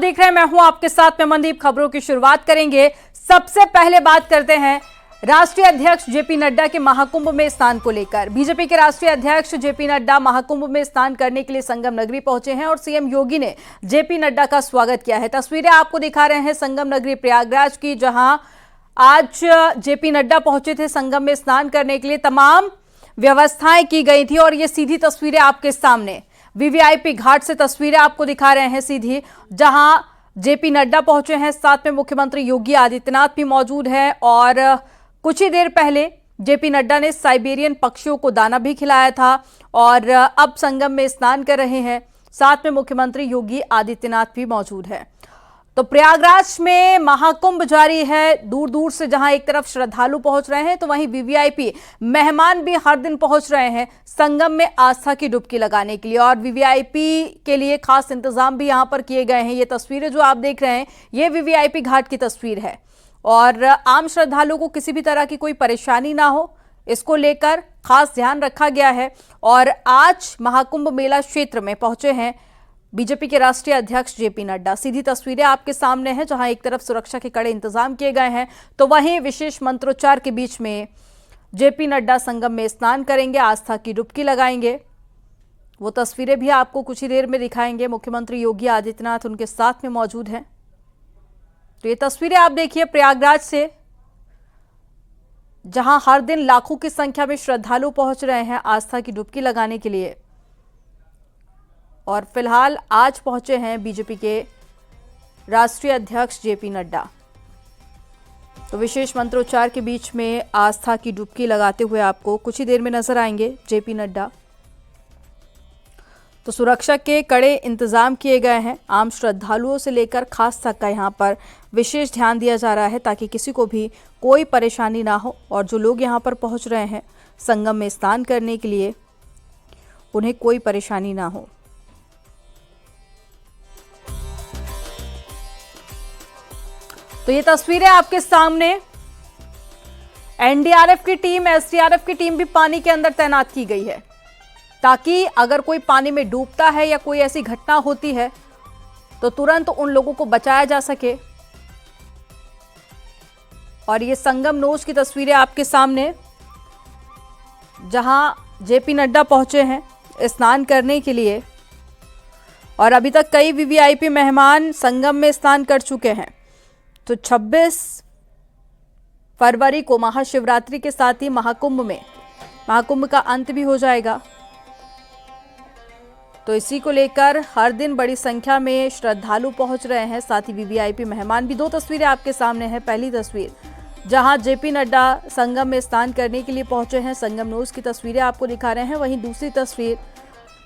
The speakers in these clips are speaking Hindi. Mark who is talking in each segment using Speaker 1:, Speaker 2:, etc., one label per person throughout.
Speaker 1: देख रहे हैं, मैं हूं आपके साथ में मनदीप। खबरों की शुरुआत करेंगे। सबसे पहले बात करते हैं राष्ट्रीय अध्यक्ष जेपी नड्डा के महाकुंभ में स्नान को लेकर। बीजेपी के राष्ट्रीय अध्यक्ष जेपी नड्डा महाकुंभ में स्नान करने के लिए संगम नगरी पहुंचे हैं और सीएम योगी ने जेपी नड्डा का स्वागत किया है। तस्वीरें आपको दिखा रहे हैं संगम नगरी प्रयागराज की, जहां आज जेपी नड्डा पहुंचे थे संगम में स्नान करने के लिए। तमाम व्यवस्थाएं की गई थी और ये सीधी तस्वीरें आपके सामने वीवीआईपी घाट से तस्वीरें आपको दिखा रहे हैं सीधी, जहां जेपी नड्डा पहुंचे हैं। साथ में मुख्यमंत्री योगी आदित्यनाथ भी मौजूद हैं और कुछ ही देर पहले जेपी नड्डा ने साइबेरियन पक्षियों को दाना भी खिलाया था और अब संगम में स्नान कर रहे हैं। साथ में मुख्यमंत्री योगी आदित्यनाथ भी मौजूद है। तो प्रयागराज में महाकुंभ जारी है। दूर दूर से जहां एक तरफ श्रद्धालु पहुंच रहे हैं, तो वहीं वीवीआईपी मेहमान भी हर दिन पहुंच रहे हैं संगम में आस्था की डुबकी लगाने के लिए। और वीवीआईपी के लिए खास इंतजाम भी यहां पर किए गए हैं। ये तस्वीरें जो आप देख रहे हैं, ये वीवीआईपी घाट की तस्वीर है और आम श्रद्धालुओं को किसी भी तरह की कोई परेशानी ना हो, इसको लेकर खास ध्यान रखा गया है। और आज महाकुंभ मेला क्षेत्र में पहुंचे हैं बीजेपी के राष्ट्रीय अध्यक्ष जेपी नड्डा। सीधी तस्वीरें आपके सामने हैं, जहां एक तरफ सुरक्षा के कड़े इंतजाम किए गए हैं, तो वहीं विशेष मंत्रोच्चार के बीच में जेपी नड्डा संगम में स्नान करेंगे, आस्था की डुबकी लगाएंगे। वो तस्वीरें भी आपको कुछ ही देर में दिखाएंगे। मुख्यमंत्री योगी आदित्यनाथ उनके साथ में मौजूद हैं। तो ये तस्वीरें आप देखिए प्रयागराज से, जहां हर दिन लाखों की संख्या में श्रद्धालु पहुंच रहे हैं आस्था की डुबकी लगाने के लिए। और फिलहाल आज पहुंचे हैं बीजेपी के राष्ट्रीय अध्यक्ष जेपी नड्डा। तो विशेष मंत्रोच्चार के बीच में आस्था की डुबकी लगाते हुए आपको कुछ ही देर में नजर आएंगे जेपी नड्डा। तो सुरक्षा के कड़े इंतजाम किए गए हैं। आम श्रद्धालुओं से लेकर खास तक का यहाँ पर विशेष ध्यान दिया जा रहा है, ताकि किसी को भी कोई परेशानी ना हो। और जो लोग यहाँ पर पहुँच रहे हैं संगम में स्नान करने के लिए, उन्हें कोई परेशानी ना हो। तो ये तस्वीरें आपके सामने। एनडीआरएफ की टीम, एसडीआरएफ की टीम भी पानी के अंदर तैनात की गई है, ताकि अगर कोई पानी में डूबता है या कोई ऐसी घटना होती है तो तुरंत उन लोगों को बचाया जा सके। और ये संगम नोज की तस्वीरें आपके सामने, जहां जेपी नड्डा पहुंचे हैं स्नान करने के लिए। और अभी तक कई वीवीआईपी मेहमान संगम में स्नान कर चुके हैं। तो 26 फरवरी को महाशिवरात्रि के साथ ही महाकुंभ का अंत भी हो जाएगा। तो इसी को लेकर हर दिन बड़ी संख्या में श्रद्धालु पहुंच रहे हैं, साथ ही वीवीआईपी मेहमान भी। दो तस्वीरें आपके सामने हैं। पहली तस्वीर जहां जेपी नड्डा संगम में स्नान करने के लिए पहुंचे हैं, संगम नोज की तस्वीरें आपको दिखा रहे हैं। वहीं दूसरी तस्वीर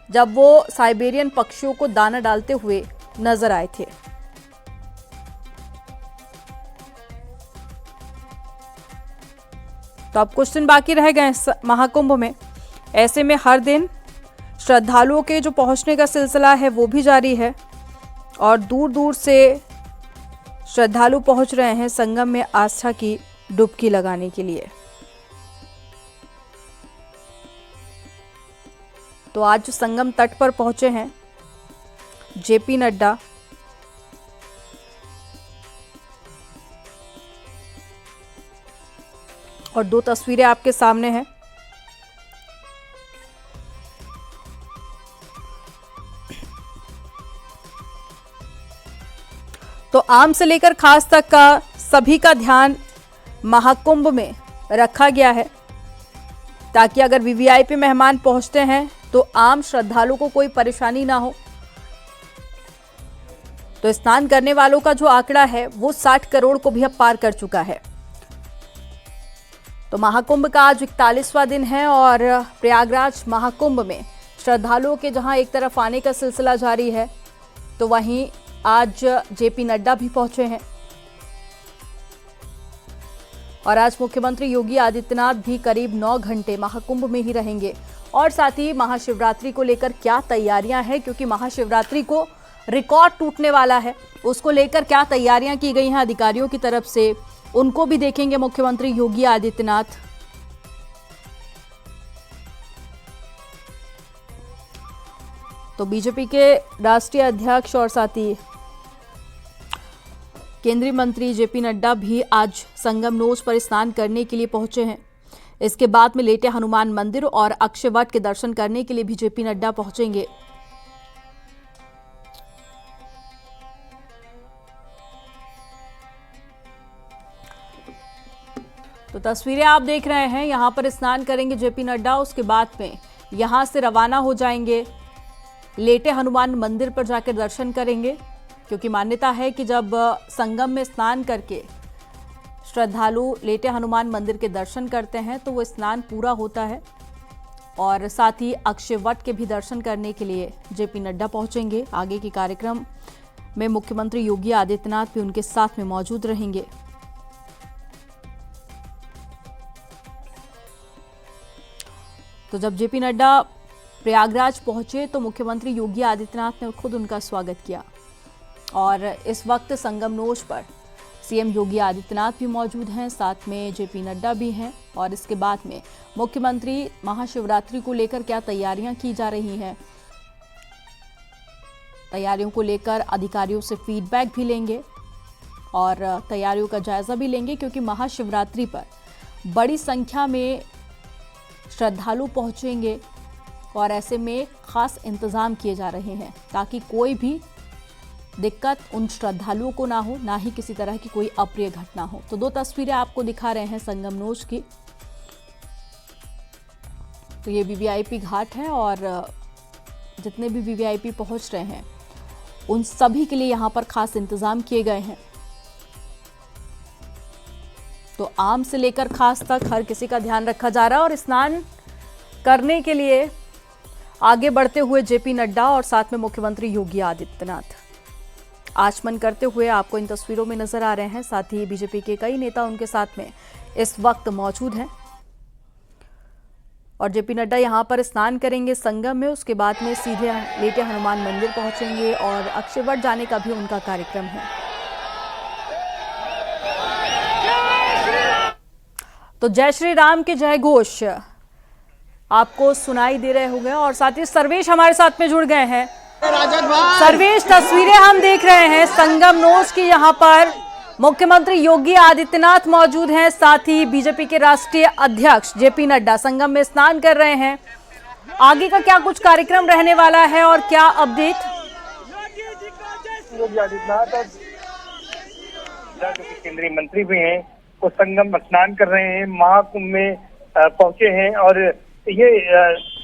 Speaker 1: जब वो साइबेरियन पक्षियों को दाना डालते हुए नजर आए थे। तो अब कुछ दिन बाकी रह गए महाकुंभ में। ऐसे में हर दिन श्रद्धालुओं के जो पहुंचने का सिलसिला है वो भी जारी है और दूर दूर से श्रद्धालु पहुंच रहे हैं संगम में आस्था की डुबकी लगाने के लिए। तो आज जो संगम तट पर पहुंचे हैं जेपी नड्डा, और दो तस्वीरें आपके सामने हैं। तो आम से लेकर खास तक का सभी का ध्यान महाकुंभ में रखा गया है, ताकि अगर वीवीआईपी मेहमान पहुंचते हैं तो आम श्रद्धालु को कोई परेशानी ना हो। तो स्नान करने वालों का जो आंकड़ा है वो 60 करोड़ को भी अब पार कर चुका है। तो महाकुंभ का आज 41वां दिन है और प्रयागराज महाकुंभ में श्रद्धालुओं के जहां एक तरफ आने का सिलसिला जारी है, तो वहीं आज जेपी नड्डा भी पहुंचे हैं। और आज मुख्यमंत्री योगी आदित्यनाथ भी करीब 9 घंटे महाकुंभ में ही रहेंगे। और साथ ही महाशिवरात्रि को लेकर क्या तैयारियां हैं, क्योंकि महाशिवरात्रि को रिकॉर्ड टूटने वाला है, उसको लेकर क्या तैयारियां की गई हैं अधिकारियों की तरफ से, उनको भी देखेंगे मुख्यमंत्री योगी आदित्यनाथ। तो बीजेपी के राष्ट्रीय अध्यक्ष और साथ ही केंद्रीय मंत्री जेपी नड्डा भी आज संगम नोज पर स्नान करने के लिए पहुंचे हैं। इसके बाद में लेटे हनुमान मंदिर और अक्षयवट के दर्शन करने के लिए भी जेपी नड्डा पहुंचेंगे। तो तस्वीरें आप देख रहे हैं, यहां पर स्नान करेंगे जेपी नड्डा। उसके बाद में यहां से रवाना हो जाएंगे, लेटे हनुमान मंदिर पर जाकर दर्शन करेंगे, क्योंकि मान्यता है कि जब संगम में स्नान करके श्रद्धालु लेटे हनुमान मंदिर के दर्शन करते हैं तो वो स्नान पूरा होता है। और साथ ही अक्षयवट के भी दर्शन करने के लिए जेपी नड्डा पहुंचेंगे। आगे के कार्यक्रम में मुख्यमंत्री योगी आदित्यनाथ भी उनके साथ में मौजूद रहेंगे। तो जब जेपी नड्डा प्रयागराज पहुंचे तो मुख्यमंत्री योगी आदित्यनाथ ने खुद उनका स्वागत किया। और इस वक्त संगम नोज पर सीएम योगी आदित्यनाथ भी मौजूद हैं, साथ में जेपी नड्डा भी हैं। और इसके बाद में मुख्यमंत्री महाशिवरात्रि को लेकर क्या तैयारियां की जा रही हैं, तैयारियों को लेकर अधिकारियों से फीडबैक भी लेंगे और तैयारियों का जायजा भी लेंगे, क्योंकि महाशिवरात्रि पर बड़ी संख्या में श्रद्धालु पहुंचेंगे और ऐसे में खास इंतजाम किए जा रहे हैं ताकि कोई भी दिक्कत उन श्रद्धालुओं को ना हो, ना ही किसी तरह की कोई अप्रिय घटना हो। तो दो तस्वीरें आपको दिखा रहे हैं संगम नोज की। तो ये वीवीआईपी घाट है और जितने भी वीवीआईपी पहुंच रहे हैं उन सभी के लिए यहां पर खास इंतजाम किए गए हैं। तो आम से लेकर खास तक हर किसी का ध्यान रखा जा रहा है। और स्नान करने के लिए आगे बढ़ते हुए जेपी नड्डा और साथ में मुख्यमंत्री योगी आदित्यनाथ आचमन करते हुए आपको इन तस्वीरों में नजर आ रहे हैं। साथ ही बीजेपी के कई नेता उनके साथ में इस वक्त मौजूद हैं। और जेपी नड्डा यहां पर स्नान करेंगे संगम में, उसके बाद में सीधे लेटे हनुमान मंदिर पहुंचेंगे और अक्षयवट जाने का भी उनका कार्यक्रम है। तो जय श्री राम के जय घोष आपको सुनाई दे रहे होंगे। और साथ ही सर्वेश हमारे साथ में जुड़ गए हैं। सर्वेश, तस्वीरें हम देख रहे हैं संगम नोज की, यहाँ पर मुख्यमंत्री योगी आदित्यनाथ मौजूद हैं, साथ ही बीजेपी के राष्ट्रीय अध्यक्ष जेपी नड्डा संगम में स्नान कर रहे हैं। आगे का क्या कुछ कार्यक्रम रहने वाला है और क्या अपडेट?
Speaker 2: योगी आदित्यनाथ और केंद्रीय मंत्री भी हैं, वो संगम स्नान कर रहे हैं, महाकुंभ में पहुंचे हैं। और ये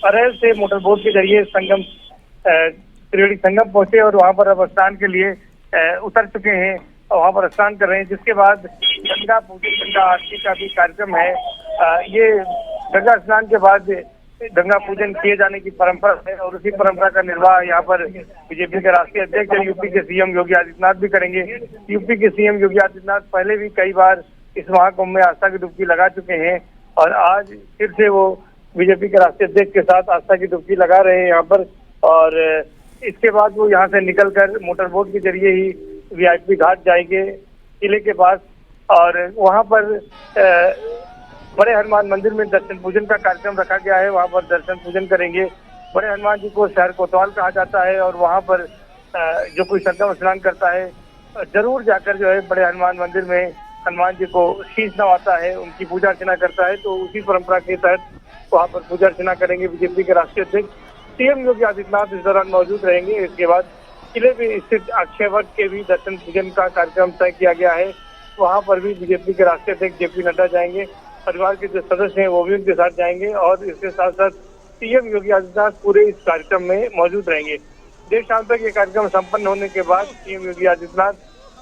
Speaker 2: अरैल से मोटर बोट के जरिए संगम त्रिवेणी संगम पहुंचे और वहां पर अब स्नान के लिए उतर चुके हैं और वहां पर स्नान कर रहे हैं। जिसके बाद गंगा पूजन, गंगा आरती का भी कार्यक्रम है। ये गंगा स्नान के बाद गंगा पूजन किए जाने की परंपरा है और उसी परंपरा का निर्वाह यहाँ पर बीजेपी के राष्ट्रीय अध्यक्ष और यूपी के सीएम योगी आदित्यनाथ भी करेंगे। यूपी के सीएम योगी आदित्यनाथ पहले भी कई बार इस महाकुंभ में आस्था की डुबकी लगा चुके हैं और आज फिर से वो बीजेपी के राष्ट्रीय अध्यक्ष के साथ आस्था की डुबकी लगा रहे हैं यहाँ पर। और इसके बाद वो यहाँ से निकलकर मोटर बोट के जरिए ही वीआईपी घाट जाएंगे किले के पास और वहाँ पर बड़े हनुमान मंदिर में दर्शन पूजन का कार्यक्रम रखा गया है। वहाँ पर दर्शन पूजन करेंगे। बड़े हनुमान जी को शहर कोतवाल कहा जाता है और वहाँ पर जो कोई संगम स्नान करता है जरूर जाकर जो है बड़े हनुमान मंदिर में हनुमान जी को शीश नवाता है, उनकी पूजा अर्चना करता है। तो उसी परंपरा के तहत वहाँ पर पूजा अर्चना करेंगे बीजेपी के राष्ट्रीय अध्यक्ष। सीएम योगी आदित्यनाथ इस दौरान मौजूद रहेंगे। इसके बाद किले में स्थित अक्षयवट के भी दर्शन पूजन का कार्यक्रम तय किया गया है। वहाँ पर भी बीजेपी के राष्ट्रीय अध्यक्ष जेपी नड्डा जाएंगे, परिवार के जो सदस्य हैं वो भी उनके साथ जाएंगे और इसके साथ साथ सीएम योगी आदित्यनाथ पूरे इस कार्यक्रम में मौजूद रहेंगे। देर शाम तक ये कार्यक्रम संपन्न होने के बाद सीएम योगी आदित्यनाथ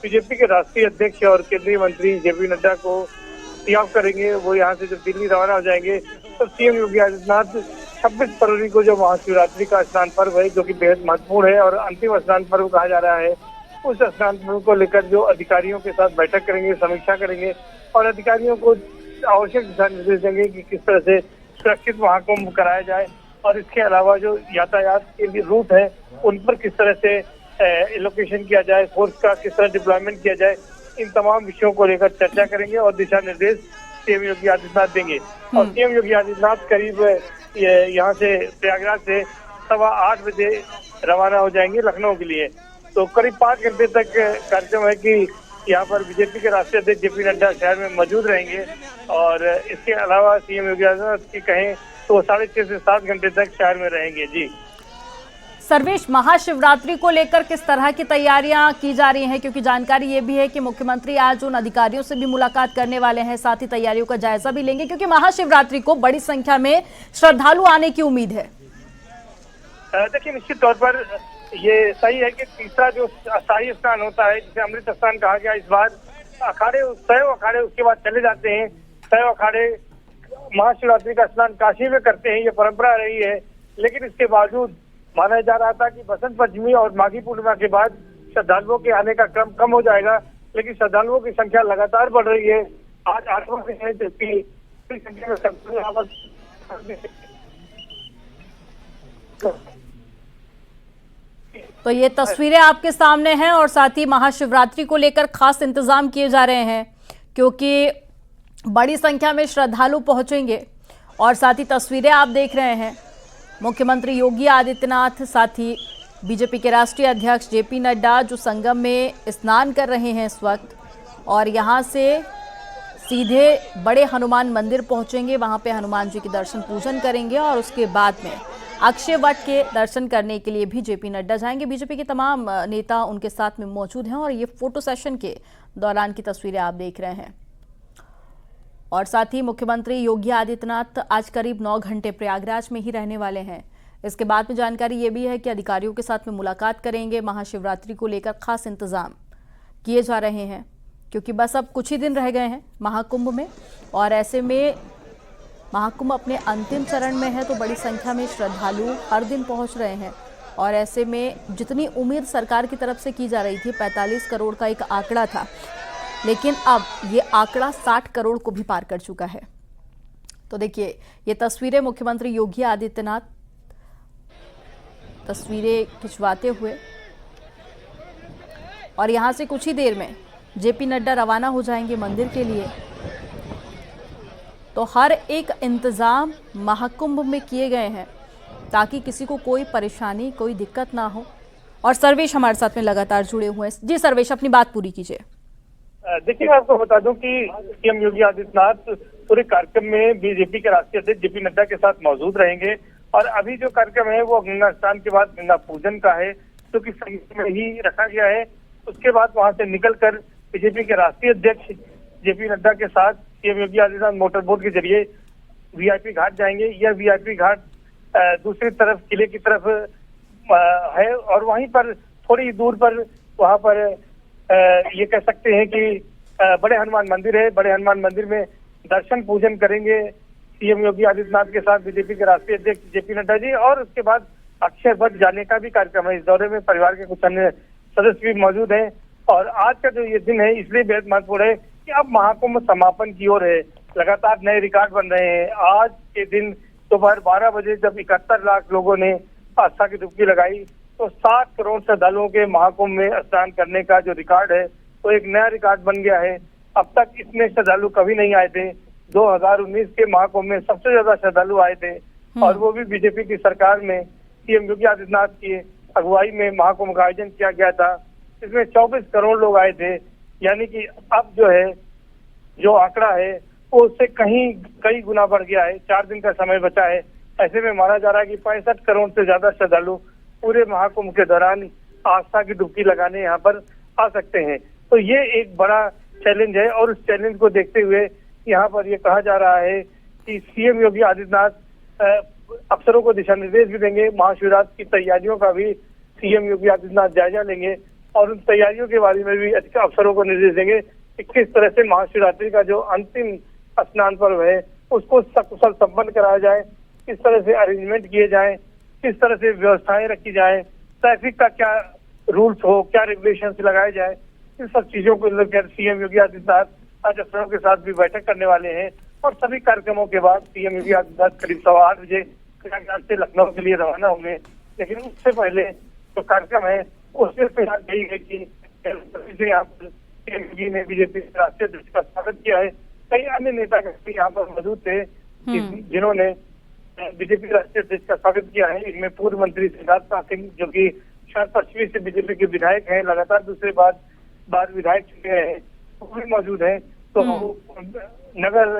Speaker 2: बीजेपी के राष्ट्रीय अध्यक्ष और केंद्रीय मंत्री जेपी नड्डा को सी ऑफ करेंगे। वो यहाँ से जब दिल्ली रवाना हो जाएंगे तो सीएम योगी आदित्यनाथ 26 फरवरी को जो महाशिवरात्रि का स्नान पर्व है, जो कि बेहद महत्वपूर्ण है और अंतिम स्नान पर्व कहा जा रहा है, उस स्नान पर्व को लेकर जो अधिकारियों के साथ बैठक करेंगे, समीक्षा करेंगे और अधिकारियों को आवश्यक दिशा निर्देश देंगे कि किस तरह से सुरक्षित महाकुंभ कराया जाए। और इसके अलावा जो यातायात के लिए रूट है उन पर किस तरह से एलोकेशन किया जाए, फोर्स का किस तरह डिप्लॉयमेंट किया जाए, इन तमाम विषयों को लेकर चर्चा करेंगे और दिशा निर्देश सीएम योगी आदित्यनाथ देंगे। और सीएम योगी आदित्यनाथ करीब यहाँ से प्रयागराज से 8:15 बजे रवाना हो जाएंगे लखनऊ के लिए। तो करीब 5 घंटे तक कार्यक्रम है कि यहाँ पर बीजेपी के राष्ट्रीय अध्यक्ष जेपी नड्डा शहर में मौजूद रहेंगे और इसके अलावा सीएम योगी आदित्यनाथ की कहें तो 6.5 से 7 घंटे तक शहर में रहेंगे। जी
Speaker 1: सर्वेश, महाशिवरात्रि को लेकर किस तरह की तैयारियां की जा रही हैं, क्योंकि जानकारी ये भी है कि मुख्यमंत्री आज उन अधिकारियों से भी मुलाकात करने वाले हैं, साथ ही तैयारियों का जायजा भी लेंगे, क्योंकि महाशिवरात्रि को बड़ी संख्या में श्रद्धालु आने की उम्मीद है।
Speaker 2: देखिए, निश्चित तौर पर ये सही है कि तीसरा जो शाही स्नान होता है, जिसे अमृत स्नान कहा गया, इस बार अखाड़े 100 अखाड़े उसके बाद चले जाते हैं। 100 अखाड़े महाशिवरात्रि का स्नान काशी में करते हैं, ये परंपरा रही है। लेकिन इसके बावजूद माना जा रहा था कि बसंत पंचमी और माघी पूर्णिमा के बाद श्रद्धालुओं के आने का क्रम कम हो जाएगा, लेकिन श्रद्धालुओं की संख्या लगातार बढ़ रही है। आज 8वां दिन है जबकि संख्या में श्रद्धालु यहाँ पर।
Speaker 1: तो ये तस्वीरें आपके सामने हैं और साथ ही महाशिवरात्रि को लेकर खास इंतजाम किए जा रहे हैं, क्योंकि बड़ी संख्या में श्रद्धालु पहुंचेंगे। और साथ ही तस्वीरें आप देख रहे हैं, मुख्यमंत्री योगी आदित्यनाथ, साथ ही बीजेपी के राष्ट्रीय अध्यक्ष जेपी नड्डा जो संगम में स्नान कर रहे हैं इस वक्त, और यहाँ से सीधे बड़े हनुमान मंदिर पहुंचेंगे। वहाँ पे हनुमान जी के दर्शन पूजन करेंगे और उसके बाद में अक्षय वट के दर्शन करने के लिए भी जेपी नड्डा जाएंगे। बीजेपी के तमाम नेता उनके साथ में मौजूद हैं और ये फोटो सेशन के दौरान की तस्वीरें आप देख रहे हैं। और साथ ही मुख्यमंत्री योगी आदित्यनाथ आज करीब 9 घंटे प्रयागराज में ही रहने वाले हैं। इसके बाद में जानकारी ये भी है कि अधिकारियों के साथ में मुलाकात करेंगे। महाशिवरात्रि को लेकर खास इंतजाम किए जा रहे हैं, क्योंकि बस अब कुछ ही दिन रह गए हैं महाकुंभ में, और ऐसे में महाकुंभ अपने अंतिम चरण में है, तो बड़ी संख्या में श्रद्धालु हर दिन पहुंच रहे हैं। और ऐसे में जितनी उम्मीद सरकार की तरफ से की जा रही थी, 45 करोड़ का एक आंकड़ा था, लेकिन अब ये आंकड़ा 60 करोड़ को भी पार कर चुका है। तो देखिए, ये तस्वीरें मुख्यमंत्री योगी आदित्यनाथ तस्वीरें खिंचवाते हुए, और यहाँ से कुछ ही देर में जेपी नड्डा रवाना हो जाएंगे मंदिर के लिए। तो हर एक इंतजाम महाकुंभ में किए गए हैं ताकि किसी को कोई परेशानी, कोई दिक्कत ना हो। और सर्वेश हमारे साथ में लगातार जुड़े हुए हैं। जी सर्वेश, अपनी बात पूरी कीजिए।
Speaker 2: देखिए, मैं आपको बता दूं कि सीएम योगी आदित्यनाथ पूरे कार्यक्रम में बीजेपी के राष्ट्रीय अध्यक्ष जेपी नड्डा के साथ मौजूद रहेंगे। और अभी जो कार्यक्रम है वो गंगा स्नान के बाद गंगा पूजन का है, जो कि संगम में ही रखा गया है। उसके बाद वहां से निकलकर बीजेपी के राष्ट्रीय अध्यक्ष जेपी नड्डा के साथ CM Yogi Adityanath motor boat के जरिए वीआईपी घाट जाएंगे। यह वीआईपी घाट दूसरी तरफ किले की तरफ है, और वहीं पर थोड़ी दूर पर वहां पर ये कह सकते हैं कि बड़े हनुमान मंदिर है। बड़े हनुमान मंदिर में दर्शन पूजन करेंगे सीएम योगी आदित्यनाथ के साथ बीजेपी के राष्ट्रीय अध्यक्ष जेपी नड्डा जी। और उसके बाद अक्षय वट जाने का भी कार्यक्रम है। इस दौरे में परिवार के कुछ अन्य सदस्य भी मौजूद हैं। और आज का जो ये दिन है इसलिए बेहद महत्वपूर्ण है कि अब महाकुंभ समापन की ओर है। लगातार नए रिकॉर्ड बन रहे हैं। आज के दिन दोपहर 12 बजे जब 71 लाख लोगों ने आस्था की डुबकी लगाई, तो 7 करोड़ श्रद्धालुओं के महाकुंभ में स्नान करने का जो रिकॉर्ड है तो एक नया रिकॉर्ड बन गया है। अब तक इतने श्रद्धालु कभी नहीं आए थे। 2019 के महाकुंभ में सबसे ज्यादा श्रद्धालु आए थे, और वो भी बीजेपी की सरकार में सीएम योगी आदित्यनाथ की अगुवाई में महाकुंभ का आयोजन किया गया था। इसमें 24 करोड़ लोग आए थे। यानी कि अब जो है जो आंकड़ा है वो उससे कई गुना बढ़ गया है। 4 दिन का समय बचा है। ऐसे में माना जा रहा है कि 65 करोड़ से ज्यादा श्रद्धालु पूरे महाकुंभ के दौरान आस्था की डुबकी लगाने यहाँ पर आ सकते हैं। तो ये एक बड़ा चैलेंज है, और उस चैलेंज को देखते हुए यहाँ पर ये कहा जा रहा है कि सीएम योगी आदित्यनाथ अफसरों को दिशा निर्देश भी देंगे। महाशिवरात्रि की तैयारियों का भी सीएम योगी आदित्यनाथ जायजा लेंगे, और उन तैयारियों के बारे में भी अफसरों को निर्देश देंगे कि किस तरह से महाशिवरात्रि का जो अंतिम स्नान पर्व है उसको सकुशल संपन्न कराया जाए, किस तरह से अरेंजमेंट किए जाएं, किस तरह से व्यवस्थाएं रखी जाएं, ट्रैफिक का क्या रूल्स हो, क्या रेगुलेशंस लगाए जाए। इन सब चीजों को लेकर सीएम योगी आदित्यनाथ आज अफसरों के साथ भी बैठक करने वाले हैं। और सभी कार्यक्रमों के बाद सीएम योगी आदित्यनाथ करीब 8:15 बजे प्रयागराज से लखनऊ के लिए रवाना होंगे। लेकिन उससे पहले जो कार्यक्रम है उसमें फिलहाल यही है कि यहाँ पर सीएम योगी ने बीजेपी के राष्ट्रीय अध्यक्ष का स्वागत किया है। कई अन्य नेता यहाँ पर मौजूद थे जिन्होंने बीजेपी के राष्ट्रीय अध्यक्ष का स्वागत किया है। इनमें पूर्व मंत्री सिद्धार्थ सिंह, जो कि शहर पश्चिमी से बीजेपी के विधायक हैं, लगातार दूसरे बार बार विधायक चुने हैं वो भी मौजूद हैं। तो नगर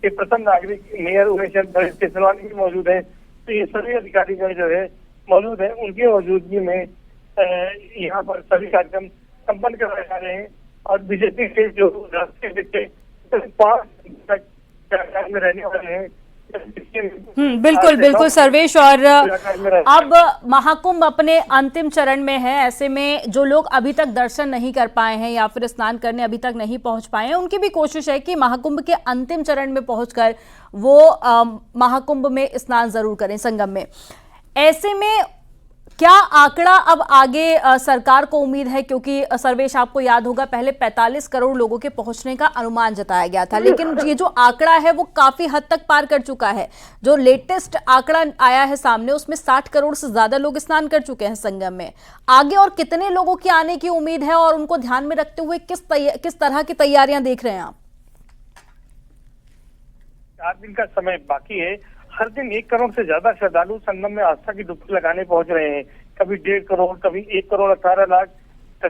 Speaker 2: के प्रथम नागरिक मेयर उमेश चंद्र केसरवानी भी मौजूद है। तो ये सभी अधिकारीगण जो है मौजूद है, उनकी मौजूदगी में यहाँ पर सभी कार्यक्रम संपन्न कराए जा रहे हैं। और बीजेपी के जो राष्ट्रीय अध्यक्ष 5 तक में रहने वाले हैं।
Speaker 1: बिल्कुल बिल्कुल सर्वेश। और अब महाकुंभ अपने अंतिम चरण में है, ऐसे में जो लोग अभी तक दर्शन नहीं कर पाए हैं या फिर स्नान करने अभी तक नहीं पहुंच पाए हैं, उनकी भी कोशिश है कि महाकुंभ के अंतिम चरण में पहुंचकर वो महाकुंभ में स्नान जरूर करें संगम में। ऐसे में क्या आंकड़ा अब आगे सरकार को उम्मीद है, क्योंकि सर्वेश आपको याद होगा पहले 45 करोड़ लोगों के पहुंचने का अनुमान जताया गया था, लेकिन ये जो आंकड़ा है वो काफी हद तक पार कर चुका है। जो लेटेस्ट आंकड़ा आया है सामने उसमें 60 करोड़ से ज्यादा लोग स्नान कर चुके हैं संगम में। आगे और कितने लोगों की आने की उम्मीद है और उनको ध्यान में रखते हुए किस तरह की तैयारियां देख रहे हैं आप?
Speaker 2: 4 दिन का समय बाकी है। हर दिन 1 करोड़ से ज्यादा श्रद्धालु संगम में आस्था की डुबकी लगाने पहुंच रहे हैं। कभी 1.5 करोड़, कभी 1 करोड़ 18 लाख,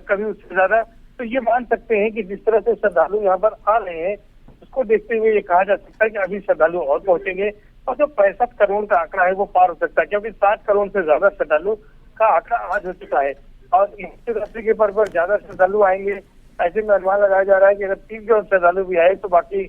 Speaker 2: कभी उससे ज्यादा। तो ये मान सकते हैं कि जिस तरह से श्रद्धालु यहाँ पर आ रहे हैं उसको देखते हुए ये कहा जा सकता है कि अभी श्रद्धालु और पहुंचेंगे और जो 65 करोड़ का आंकड़ा है वो पार हो सकता है, क्योंकि 60 करोड़ से ज्यादा श्रद्धालु का आंकड़ा आज हो चुका है। और महाशिवरात्रि के पर्व पर ज्यादा श्रद्धालु आएंगे। ऐसे में अनुमान लगाया जा रहा है कि अगर 3 करोड़ श्रद्धालु भी आए तो बाकी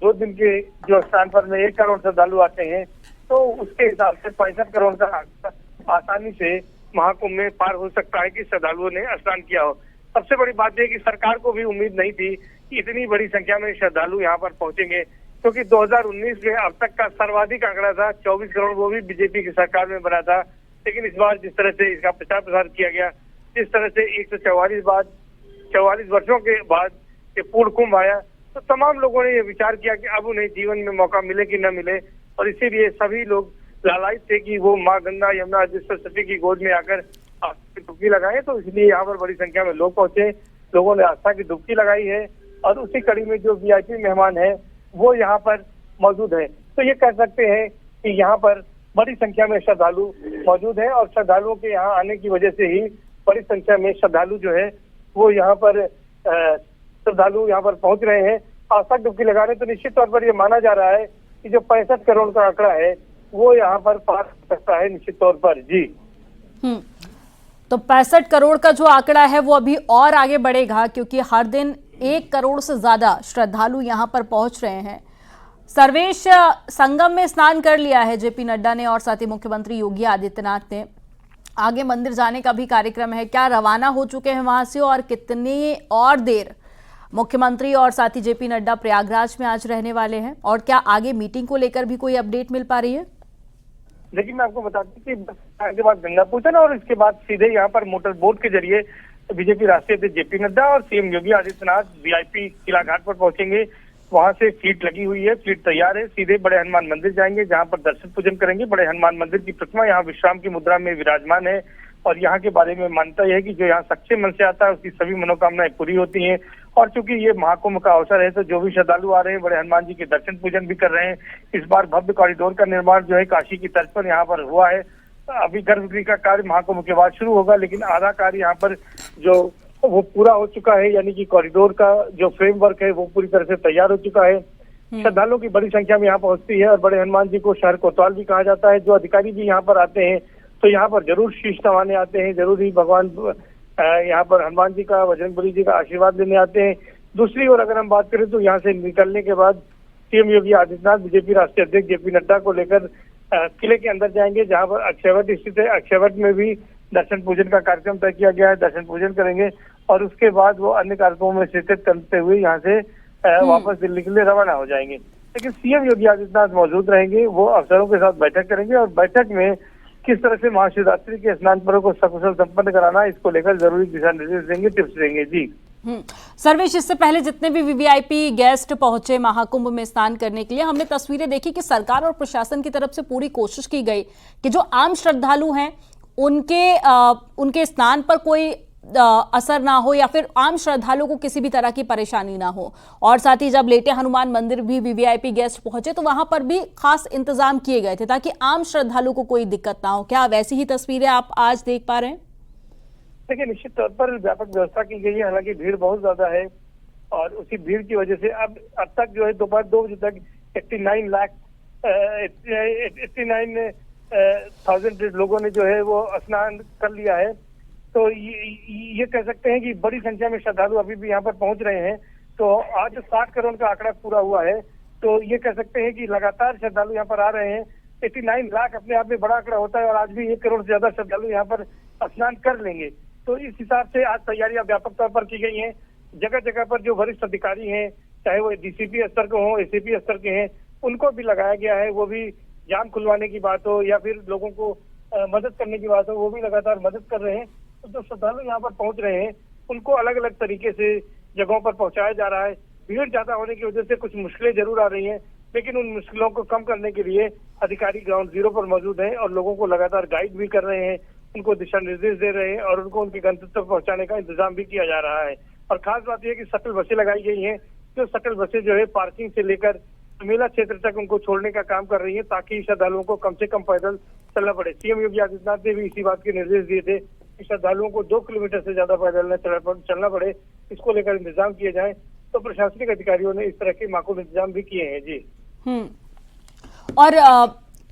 Speaker 2: 2 दिन के जो स्थान पर में 1 करोड़ श्रद्धालु आते हैं, तो उसके हिसाब से 65 करोड़ का आंकड़ा आसानी से महाकुंभ में पार हो सकता है कि श्रद्धालुओं ने स्नान किया हो। सबसे बड़ी बात यह कि सरकार को भी उम्मीद नहीं थी कि इतनी बड़ी संख्या में श्रद्धालु यहाँ पर पहुंचेंगे, क्योंकि 2019 में अब तक का सर्वाधिक आंकड़ा था 24 करोड़, वो भी बीजेपी की सरकार में बना था। लेकिन इस बार जिस तरह से इसका प्रचार प्रसार किया गया, जिस तरह से 144 वर्षों के बाद ये पूर्ण कुंभ आया, तो तमाम लोगों ने ये विचार किया कि अब उन्हें जीवन में मौका मिले कि न मिले, और इसीलिए सभी लोग लालायित थे कि वो माँ गंगा यमुना जिस सरस्वती की गोद में आकर आस्था की डुबकी लगाए। तो इसलिए यहाँ पर बड़ी संख्या में लोग पहुंचे, लोगों ने आस्था की डुबकी लगाई है। और उसी कड़ी में जो वीआईपी मेहमान है वो यहाँ पर मौजूद है। तो ये कह सकते हैं कि यहाँ पर बड़ी संख्या में श्रद्धालु मौजूद है और श्रद्धालुओं के यहाँ आने की वजह से ही बड़ी संख्या में श्रद्धालु जो है वो यहाँ पर श्रद्धालु यहाँ पर पहुंच रहे हैं आस्था डुबकी लगाने। तो निश्चित तौर पर ये माना जा रहा है कि जो 65 करोड़ का आंकड़ा है वो यहाँ पर पार हो सकता है निश्चित तौर पर। जी
Speaker 1: तो 65 करोड़ का जो आंकड़ा है वो अभी और आगे बढ़ेगा, क्योंकि हर दिन 1 करोड़ से ज्यादा श्रद्धालु यहाँ पर पहुंच रहे हैं। सर्वेश, संगम में स्नान कर लिया है जेपी नड्डा ने और साथ ही मुख्यमंत्री योगी आदित्यनाथ ने। आगे मंदिर जाने का भी कार्यक्रम है, क्या रवाना हो चुके हैं वहां से और कितनी और देर मुख्यमंत्री और साथ ही जेपी नड्डा प्रयागराज में आज रहने वाले हैं, और क्या आगे मीटिंग को लेकर भी कोई अपडेट मिल पा रही है?
Speaker 2: लेकिन मैं आपको बता दूं कि के बाद गंगा पूजन और इसके बाद सीधे यहाँ पर मोटर बोट के जरिए बीजेपी राष्ट्रीय अध्यक्ष जेपी नड्डा और सीएम योगी आदित्यनाथ वीआईपी किला घाट पर पहुंचेंगे। वहां से फ्लीट लगी हुई है, फ्लीट तैयार है, सीधे बड़े हनुमान मंदिर जाएंगे जहां पर दर्शन पूजन करेंगे। बड़े हनुमान मंदिर की प्रतिमा यहाँ विश्राम की मुद्रा में विराजमान है और यहाँ के बारे में मान्यता यह है कि जो यहाँ सच्चे मन से आता है उसकी सभी मनोकामनाएं पूरी होती हैं। और चूंकि ये महाकुंभ का अवसर है तो जो भी श्रद्धालु आ रहे हैं बड़े हनुमान जी के दर्शन पूजन भी कर रहे हैं। इस बार भव्य कॉरिडोर का निर्माण जो है काशी की तर्ज पर यहाँ पर हुआ है। अभी गर्भगृह का कार्य महाकुंभ के बाद शुरू होगा, लेकिन आधा कार्य यहाँ पर जो वो पूरा हो चुका है, यानी कि कॉरिडोर का जो फ्रेमवर्क है वो पूरी तरह से तैयार हो चुका है। श्रद्धालुओं की बड़ी संख्या में यहाँ पहुंचती है और बड़े हनुमान जी को शहर कोतवाल भी कहा जाता है। जो अधिकारी भी यहाँ पर आते हैं तो यहाँ पर जरूर शीश नवाने आते हैं, जरूर ही भगवान यहाँ पर हनुमान जी का, बजरंगबली जी का आशीर्वाद लेने आते हैं। दूसरी ओर अगर हम बात करें तो यहाँ से निकलने के बाद सीएम योगी आदित्यनाथ बीजेपी राष्ट्रीय अध्यक्ष जेपी नड्डा को लेकर किले के अंदर जाएंगे जहाँ पर अक्षयवट स्थित है। अक्षयवट में भी दर्शन पूजन का कार्यक्रम तय किया गया है, दर्शन पूजन करेंगे और उसके बाद वो अन्य कार्यक्रमों में शिरकत करते हुए यहाँ से वापस दिल्ली के लिए रवाना हो जाएंगे। लेकिन सीएम योगी आदित्यनाथ मौजूद रहेंगे, वो अफसरों के साथ बैठक करेंगे और बैठक में किस तरह से महाशिवरात्रि के स्नान पर्व को सकुशल संपन्न कराना है इसको लेकर जरूरी दिशा निर्देश देंगे, टिप्स देंगे। जी
Speaker 1: सर्वेश, इससे पहले जितने भी वीवीआईपी गेस्ट पहुंचे महाकुंभ में स्नान करने के लिए, हमने तस्वीरें देखी कि सरकार और प्रशासन की तरफ से पूरी कोशिश की गई कि जो आम श्रद्धालु हैं उनके स्नान पर कोई असर ना हो या फिर आम श्रद्धालुओं को किसी भी तरह की परेशानी ना हो। और साथ ही जब लेटे हनुमान मंदिर भी वीवीआईपी गेस्ट पहुंचे तो वहां पर भी खास इंतजाम किए गए थे ताकि आम श्रद्धालु को कोई दिक्कत ना हो। क्या वैसी ही तस्वीरें आप आज देख पा रहे हैं?
Speaker 2: देखिए, निश्चित तौर पर व्यापक व्यवस्था की गई है। हालांकि भीड़ बहुत ज्यादा है और उसी भीड़ की वजह से अब तक जो है दोपहर 2 बजे तक 89,000 लोगों ने जो है वो स्नान कर लिया है। तो ये कह सकते हैं कि बड़ी संख्या में श्रद्धालु अभी भी यहाँ पर पहुंच रहे हैं। तो आज 60 करोड़ का आंकड़ा पूरा हुआ है, तो ये कह सकते हैं कि लगातार श्रद्धालु यहाँ पर आ रहे हैं। 89 लाख अपने आप में बड़ा आंकड़ा होता है और आज भी 1 करोड़ से ज्यादा श्रद्धालु यहाँ पर स्नान कर लेंगे। तो इस हिसाब से आज तैयारियां व्यापक तौर पर की गई हैं। जगह जगह पर जो वरिष्ठ अधिकारी हैं, चाहे वो डीसीपी स्तर के हों, एसीपी स्तर के हैं, उनको भी लगाया गया है। वो भी जाम खुलवाने की बात हो या फिर लोगों को मदद करने की बात हो, वो भी लगातार मदद कर रहे हैं। तो जो श्रद्धालु यहाँ पर पहुंच रहे हैं उनको अलग अलग तरीके से जगहों पर पहुंचाया जा रहा है। भीड़ ज्यादा होने की वजह से कुछ मुश्किलें जरूर आ रही हैं, लेकिन उन मुश्किलों को कम करने के लिए अधिकारी ग्राउंड जीरो पर मौजूद हैं और लोगों को लगातार गाइड भी कर रहे हैं, उनको दिशा निर्देश दे रहे हैं और उनको उनके गंतव्य तक पहुंचाने का इंतजाम भी किया जा रहा है। और खास बात यह कि शटल बसें लगाई गई हैं, जो शटल बसें जो है पार्किंग से लेकर मेला क्षेत्र तक उनको छोड़ने का काम कर रही है, ताकि श्रद्धालुओं को कम से कम पैदल चलना पड़े। सीएम योगी आदित्यनाथ ने भी इसी बात के निर्देश दिए थे कि श्रद्धालुओं को 2 किलोमीटर से ज्यादा पैदल न चलना पड़े, इसको लेकर इंतजाम किए जाए। तो प्रशासनिक अधिकारियों ने इस तरह के माकूल इंतजाम भी किए हैं। जी
Speaker 1: और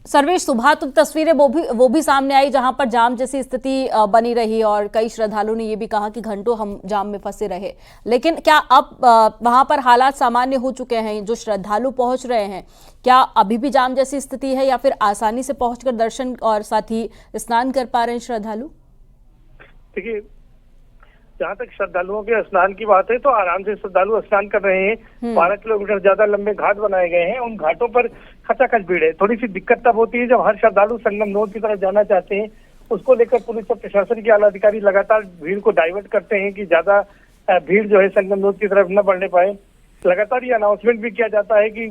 Speaker 1: सर्वेश, सुबह तो तस्वीरें वो भी सामने आई जहां पर जाम जैसी स्थिति बनी रही और कई श्रद्धालुओं ने ये भी कहा कि घंटों हम जाम में फंसे रहे। लेकिन क्या अब वहां पर हालात सामान्य हो चुके हैं? जो श्रद्धालु पहुंच रहे हैं, क्या अभी भी जाम जैसी स्थिति है या फिर आसानी से पहुंचकर दर्शन और साथ ही स्नान कर पा रहे हैं श्रद्धालु?
Speaker 2: देखिए, जहाँ तक श्रद्धालुओं के स्नान की बात है तो आराम से श्रद्धालु स्नान कर रहे हैं। 12 किलोमीटर ज्यादा लंबे घाट बनाए गए हैं। उन घाटों पर खचाखच भीड़ है। थोड़ी सी दिक्कत तब होती है जब हर श्रद्धालु संगम नोड की तरफ जाना चाहते हैं। उसको लेकर पुलिस और प्रशासन के आला अधिकारी लगातार भीड़ को डाइवर्ट करते हैं कि ज्यादा भीड़ जो है संगम नोड की तरफ न बढ़ने पाए। लगातार ये अनाउंसमेंट भी किया जाता है कि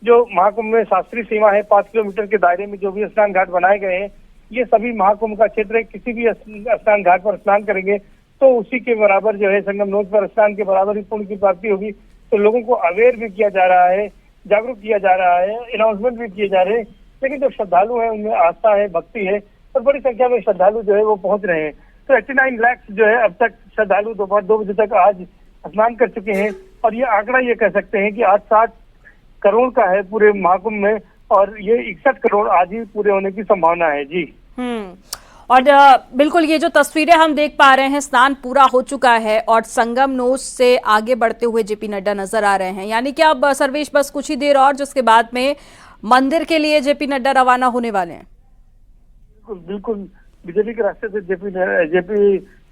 Speaker 2: जो महाकुंभ में शास्त्रीय सीमा है 5 किलोमीटर के दायरे में जो भी स्नान घाट बनाए गए हैं, ये सभी महाकुंभ का क्षेत्र है। किसी भी स्नान घाट पर स्नान करेंगे तो उसी के बराबर जो है संगम नोड पर स्नान के बराबर ही पुण्य की प्राप्ति होगी। तो लोगों को अवेयर भी किया जा रहा है, जागरूक किया जा रहा है, अनाउंसमेंट भी किए जा रहे हैं। लेकिन जो श्रद्धालु हैं उनमें आस्था है, भक्ति है और बड़ी संख्या में श्रद्धालु जो है वो पहुंच रहे हैं। तो 89 लाख जो है अब तक श्रद्धालु दोपहर 2 बजे तक आज स्नान कर चुके हैं और ये आंकड़ा ये कह सकते हैं कि आज 60 करोड़ का है पूरे महाकुंभ में और ये 61 करोड़ आज ही पूरे होने की संभावना है। जी
Speaker 1: और बिल्कुल ये जो तस्वीरें हम देख पा रहे हैं, स्नान पूरा हो चुका है और संगम नोड से आगे बढ़ते हुए जेपी नड्डा नजर आ रहे हैं। यानी कि अब सर्वेश बस कुछ ही देर और जिसके बाद में मंदिर के लिए जेपी नड्डा रवाना होने वाले हैं।
Speaker 2: बिल्कुल बीजेपी के रास्ते से जेपी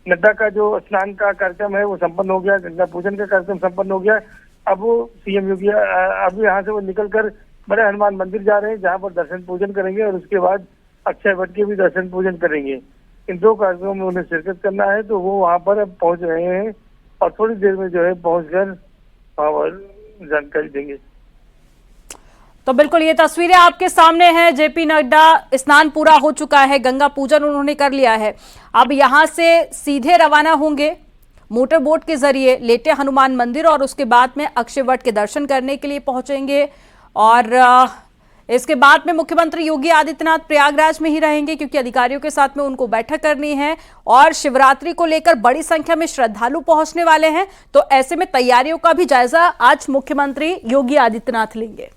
Speaker 2: नड्डा का जो स्नान का कार्यक्रम है वो संपन्न हो गया, गंगा पूजन का कार्यक्रम संपन्न हो गया। अब वो सीएम योगी अब यहाँ से वो निकलकर बड़े हनुमान मंदिर जा रहे हैं, जहाँ पर दर्शन पूजन करेंगे और उसके बाद अक्षय वट के भी दर्शन पूजन करेंगे। इन 2 कार्यक्रमों में उन्हें शिरकत करना है, तो वो वहाँ पर अब पहुंच रहे हैं और थोड़ी देर में जो है पहुंचकर वहाँ पर जानकारी देंगे।
Speaker 1: तो बिल्कुल ये तस्वीरें आपके सामने हैं। जेपी नड्डा स्नान पूरा हो चुका है, गंगा पूजन उन्होंने कर लिया है। अब यहाँ से सीधे रवाना होंगे मोटर बोट के जरिए लेटे हनुमान मंदिर और उसके बाद में अक्षय वट के दर्शन करने के लिए पहुंचेंगे। और इसके बाद में मुख्यमंत्री योगी आदित्यनाथ प्रयागराज में ही रहेंगे, क्योंकि अधिकारियों के साथ में उनको बैठक करनी है और शिवरात्रि को लेकर बड़ी संख्या में श्रद्धालु पहुंचने वाले हैं। तो ऐसे में तैयारियों का भी जायजा आज मुख्यमंत्री योगी आदित्यनाथ लेंगे।